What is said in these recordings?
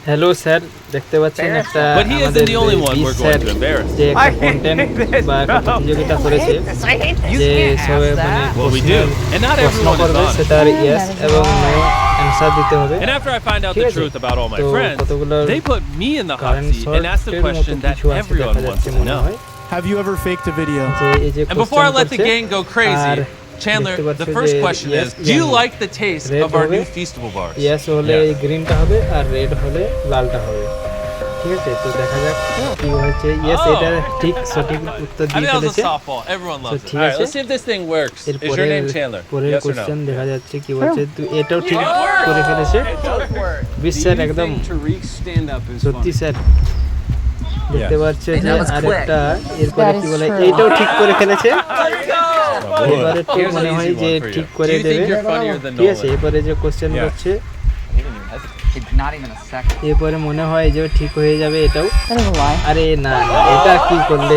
Hello sir, দেখতে পাচ্ছেন একটা But he isn't the only one we're going to embarrass. যে একটা কন্টেন্ট বা একটা প্রতিযোগিতা করেছে যে সবাই মানে Well, we do, and not প্রশ্ন everyone is করবে honest. সেটার ইয়েস এবং নো অ্যানসার দিতে হবে। And after I find out ঠিক the আছে? truth about all my তো friends, কতগুলো they put me in the hot current seat and ask the শর্টের মতো question that কিছু আছে everyone দেখা wants যাচ্ছে to মনে know. হয় Have you ever faked a video? যে এই যে And before I question let the করছে gang go crazy, আর Chandler, দেখতে পাচ্ছ the first যে question yes, is, do you yeah, like the taste red of our হবে, new Feastable bars? Yes হলে Yeah. গ্রিনটা হবে আর রেড হলে লালটা হবে। ঠিক আছে, তো দেখা যাক কি হয়েছে। Yes, Oh. এটা ঠিক সঠিক উত্তর I দিয়ে mean, that was ফেলেছে। a softball. Everyone loves it. ঠিক All right, আছে। let's see if this thing works. Is your এরপরের name Chandler? পরের Yes or কোশ্চেন no? দেখা যাচ্ছে কি বলছে, তুই এটাও ঠিক Yeah, it works. করে ফেলেছে। বিশ্বাস Do you একদম think Tariq's stand-up is সত্যি funny? স্যার। দেখতে পাচ্ছে যে That was আরেকটা এরপরে That কি is বলে true. এটাও ঠিক করে ফেলেছে। Oh, এবারে ঠিক Here's an মনে হয় easy যে one for you. ঠিক Do করে you think দেবে। you're funnier than ঠিক আছে, Nolan? এবারে যে কোশ্চেন Yeah. করছে It's not even a second. এরপরে মনে হয় যে ঠিক হয়ে যাবে এটাও। That is a lie. আরে না না, এটা কি করলে,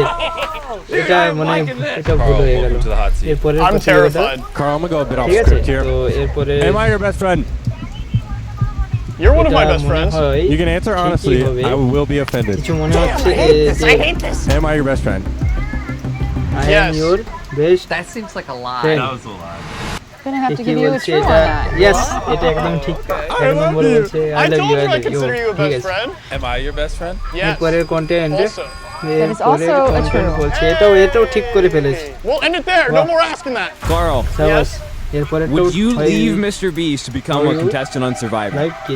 এটা মানে এটা ভুল হয়ে গেল। Welcome to the hot seat. এরপরে I'm terrified. Carl, I'm gonna go a bit off ঠিক আছে, script here. তো এরপরে Am I your best friend? You're one of my এটা best মনে friends. হয় You can answer ঠিকই honestly. হবে। I will be offended. কিছু মনে হচ্ছে যে Am I your best friend? I am Yes. your best That seems like a lie. friend. That was a lie. Gonna have to কি give you a বলছে true এটা? on that. Yes, এটা একদম ঠিক। এক নম্বরে বলছে I I love told you, you I I love you। consider you a ঠিক best আছে। friend. Am I your best friend? Yes. এরপরের content Also. That is also a true. বলছে এটাও ঠিক করে ফেলেছে। We'll end it there. No Well- more asking that. Carl, সাবাস। এরপরে would you leave Mr. Beast to become a contestant on Survivor? Like কি